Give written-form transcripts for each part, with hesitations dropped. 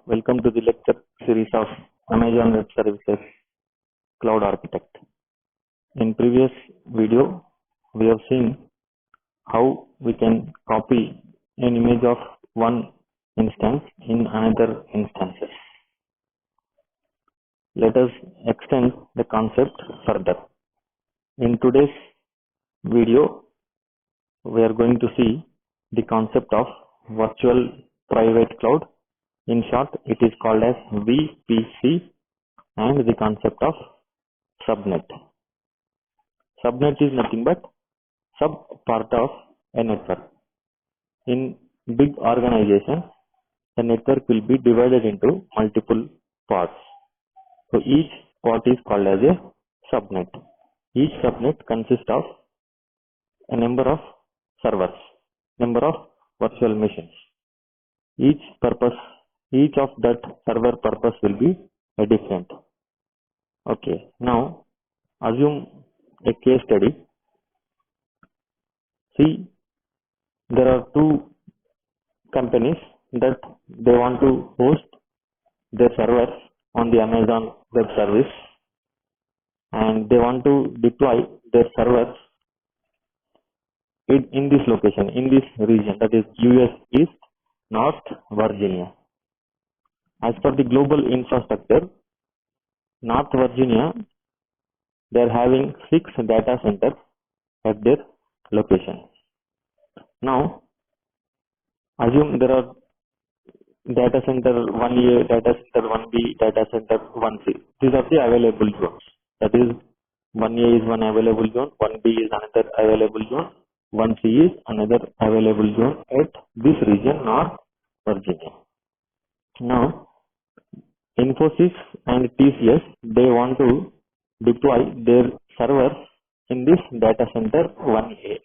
Welcome to the lecture series of Amazon Web Services Cloud Architect. In previous video, we have seen how we can copy an image of one instance in another instances. Let us extend the concept further. In today's video, we are going to see the concept of virtual private cloud. In short, it is called as VPC, and the concept of subnet. Subnet is nothing but sub part of a network. In big organizations, the network will be divided into multiple parts. So each part is called as a subnet. Each subnet consists of a number of servers, number of virtual machines. Each of that server purpose will be different. Okay, now assume a case study. See, there are two companies that they want to host their servers on the Amazon Web Service, and they want to deploy their servers in this location, in this region, that is US East, North Virginia. As per the global infrastructure, North Virginia, they are having 6 data centers at their location. Now, assume there are data center 1A, data center 1B, data center 1C. These are the available zones. That is, 1A is one available zone, 1B is another available zone, 1C is another available zone at this region, North Virginia. Now, Infosys and TCS, they want to deploy their servers in this data center 1A.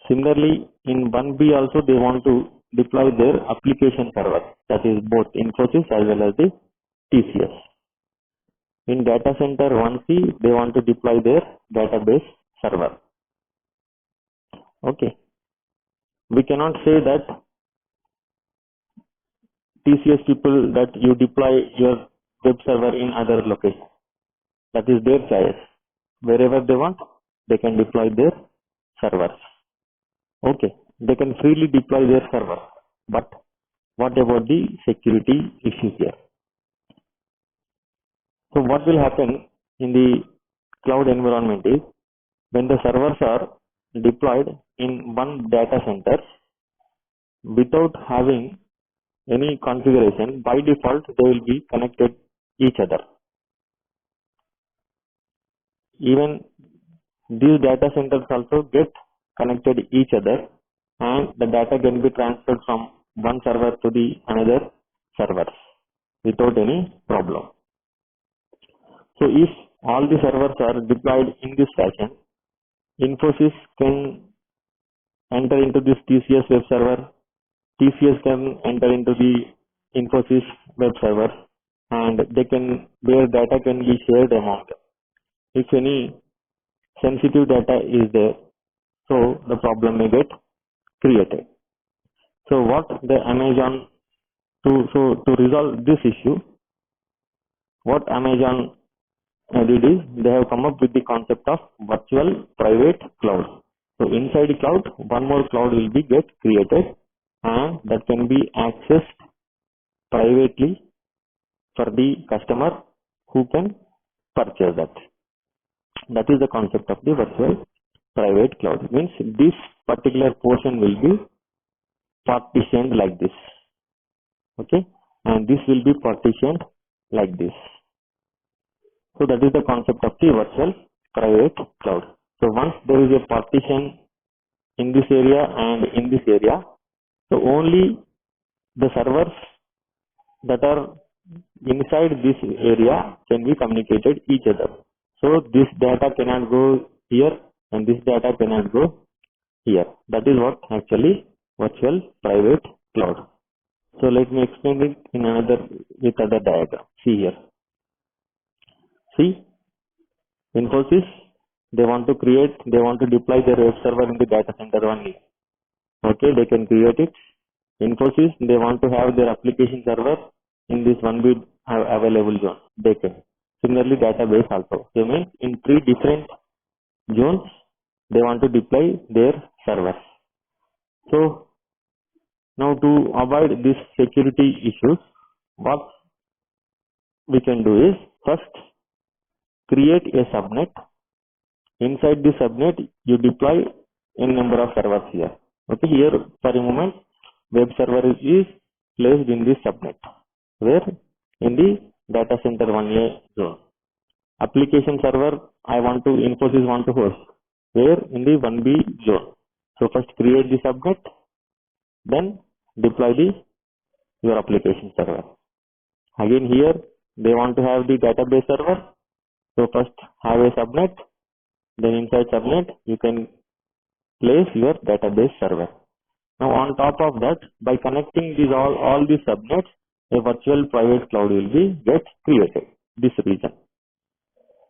Similarly, in 1B also they want to deploy their application server, that is both Infosys as well as the TCS. In data center 1C, they want to deploy their database server. Okay. We cannot say that TCS people that you deploy your web server in other location. That is their choice. Wherever they want, they can deploy their servers. Okay, they can freely deploy their server. But what about the security issues here? So what will happen in the cloud environment is, when the servers are deployed in one data center without having any configuration, by default they will be connected each other. Even these data centers also get connected each other, and the data can be transferred from one server to the another servers without any problem. So if all the servers are deployed in this fashion, Infosys can enter into this TCS web server, TCS can enter into the Infosys web server, and their data can be shared among them. If any sensitive data is there, so the problem may get created. So what the Amazon to resolve this issue, what Amazon did is, they have come up with the concept of virtual private cloud. So inside the cloud, one more cloud will be get created, and that can be accessed privately for the customer who can purchase that. That is the concept of the virtual private cloud. It means this particular portion will be partitioned like this. Okay, and this will be partitioned like this. So that is the concept of the virtual private cloud. So once there is a partition in this area and in this area, so only the servers that are inside this area can be communicated each other. So this data cannot go here and this data cannot go here. That is what actually virtual private cloud. So let me explain it in with other diagram. See here. See, Infosys, they want to deploy their web server in the data center only. Okay, they can create it Infosys, they want to have their application server in this 1B available zone. They can. Similarly, database also. So means in 3 different zones, they want to deploy their servers. So now to avoid these security issues, what we can do is first create a subnet. Inside the subnet, you deploy n number of servers here. Okay, here for a moment, web server is placed in this subnet, where in the data center 1A zone. Application server, Infosys want to host, where in the 1B zone. So first create the subnet, then deploy your application server. Again here, they want to have the database server. So first have a subnet, then inside subnet, you can place your database server. Now on top of that, by connecting these all these subnets, a virtual private cloud will be get created, this region.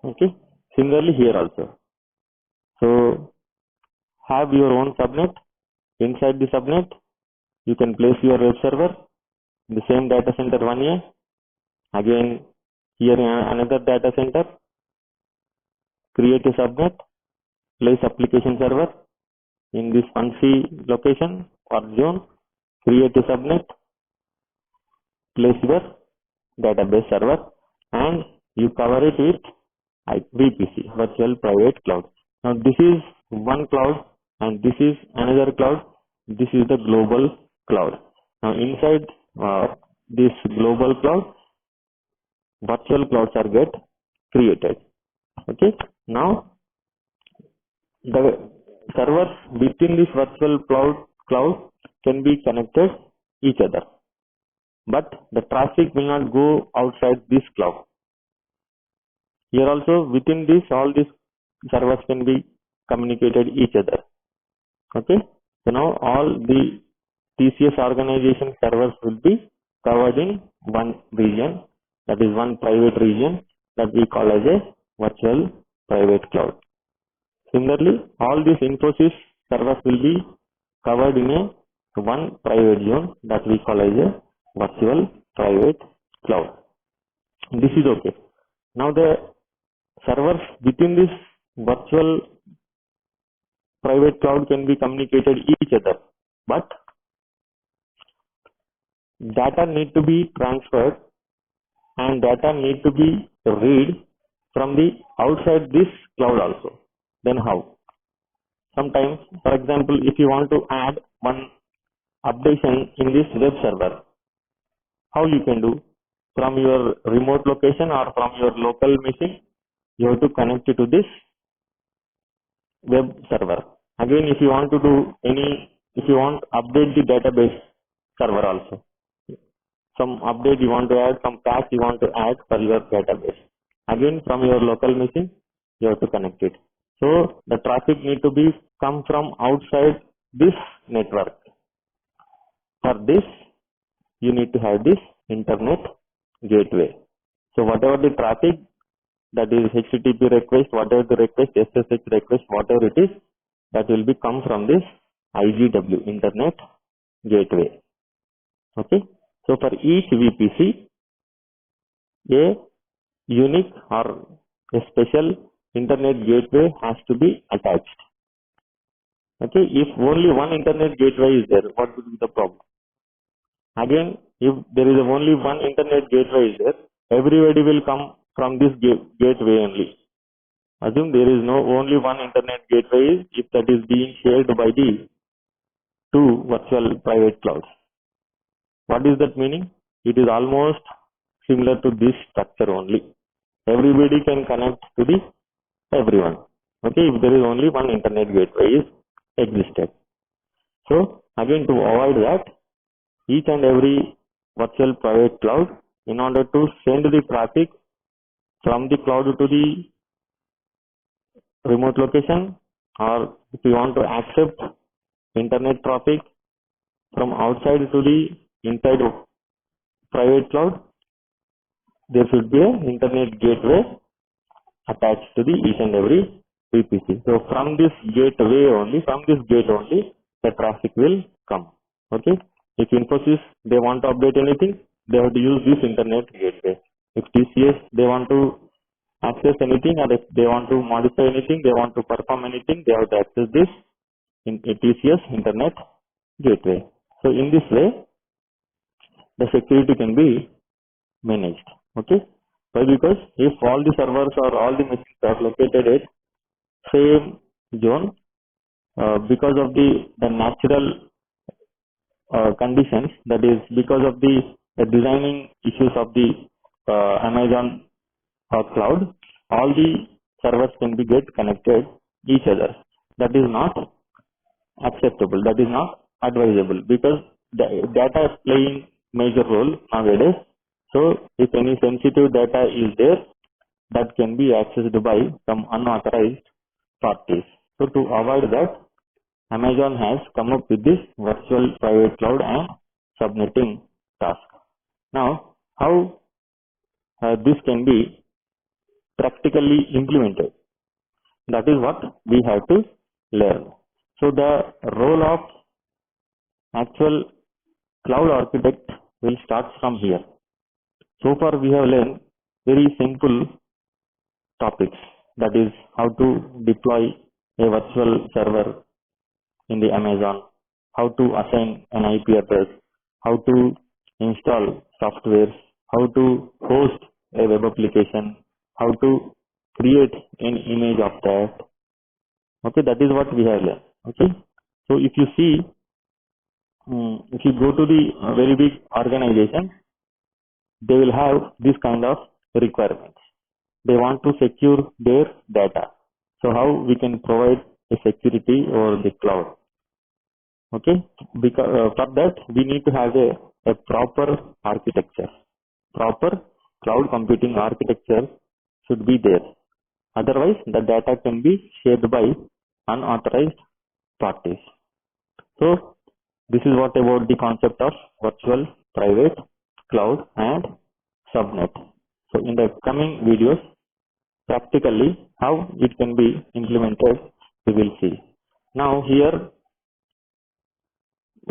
Okay. Similarly here also. So have your own subnet. Inside the subnet, you can place your web server, the same data center 1A. Again, here in another data center, create a subnet, place application server in this 1C location or zone, create a subnet, place your database server, and you cover it with VPC, virtual private cloud. Now this is one cloud and this is another cloud. This is the global cloud. Now inside this global cloud, virtual clouds are get created. Okay. Now the servers within this virtual cloud can be connected each other, but the traffic will not go outside this cloud. Here also within this, all these servers can be communicated each other. Okay. So now all the TCS organization servers will be covered in one region, that is one private region that we call as a virtual private cloud. Similarly, all these Infosys servers will be covered in a one private zone that we call as a virtual private cloud. This is okay. Now the servers within this virtual private cloud can be communicated each other, but data need to be transferred and data need to be read from the outside this cloud also. Then how? Sometimes, for example, if you want to add one updation in this web server, how you can do? From your remote location or from your local machine, you have to connect it to this web server. Again, if you want to do if you want update the database server also, some update you want to add, some patch you want to add for your database. Again, from your local machine, you have to connect it. So the traffic need to be come from outside this network. For this, you need to have this internet gateway. So whatever the traffic, that is HTTP request, whatever the request, SSH request, whatever it is, that will be come from this IGW, internet gateway. Okay. So for each VPC, a unique or a special internet gateway has to be attached. Okay. If only one internet gateway is there, what would be the problem? Again, if there is only one internet gateway is there, everybody will come from this gateway only. Assume there is only one internet gateway if that is being shared by the two virtual private clouds. What is that meaning? It is almost similar to this structure only. Everybody can connect to everyone. Okay, if there is only one internet gateway is existed. So again, to avoid that, each and every virtual private cloud, in order to send the traffic from the cloud to the remote location, or if you want to accept internet traffic from outside to the inside of private cloud, there should be an internet gateway attached to the each and every VPC. So from this gateway only, the traffic will come. Okay. If Infosys, they want to update anything, they have to use this internet gateway. If TCS, they want to access anything, or if they want to modify anything, they want to perform anything, they have to access this in TCS internet gateway. So in this way, the security can be managed. Okay. Why? Because if all the servers or all the machines are located at same zone, because of the natural conditions, that is because of the designing issues of the Amazon cloud, all the servers can be get connected each other. That is not acceptable. That is not advisable, because the data is playing major role nowadays. So if any sensitive data is there, that can be accessed by some unauthorized parties. So to avoid that, Amazon has come up with this virtual private cloud and subnetting task. Now, how this can be practically implemented? That is what we have to learn. So the role of actual cloud architect will start from here. So far we have learned very simple topics, that is how to deploy a virtual server in the Amazon, how to assign an IP address, how to install software, how to host a web application, how to create an image of that. Okay, that is what we have learned. Okay, so if you see, if you go to the very big organization, they will have this kind of requirements. They want to secure their data. So how we can provide a security over the cloud? Okay, because for that we need to have a proper architecture. Proper cloud computing architecture should be there. Otherwise, the data can be shared by unauthorized parties. So this is what about the concept of virtual private cloud and subnet. So in the coming videos, practically how it can be implemented, we will see. Now here,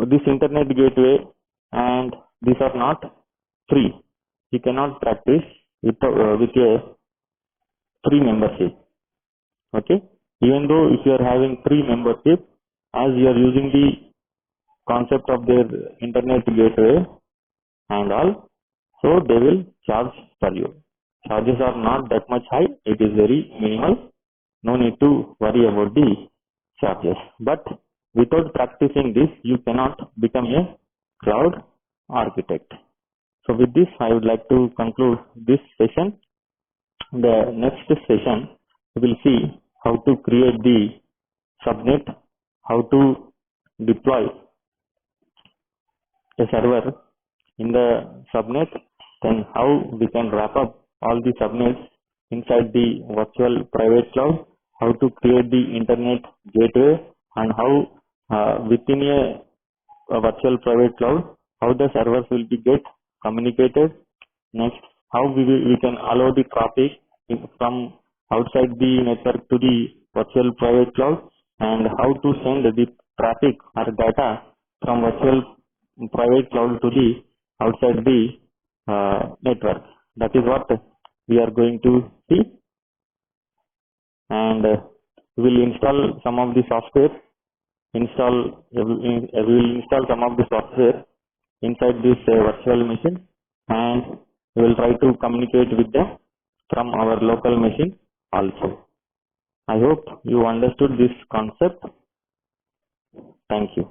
this internet gateway and these are not free. You cannot practice with a free membership. Okay, even though if you are having free membership, as you are using the concept of their internet gateway and all, so they will charge for you. Charges are not that much high, it is very minimal. No need to worry about the charges. But without practicing this, you cannot become a cloud architect. So with this, I would like to conclude this session. The next session, we will see how to create the subnet, how to deploy a server in the subnet, then how we can wrap up all the subnets inside the virtual private cloud, how to create the internet gateway, and how within a virtual private cloud, how the servers will be get communicated. Next, how we can allow the traffic from outside the network to the virtual private cloud, and how to send the traffic or data from virtual private cloud to the outside the network. That is what we are going to see, and we will install some of the software. We will install some of the software inside this virtual machine, and we will try to communicate with them from our local machine also. I hope you understood this concept. Thank you.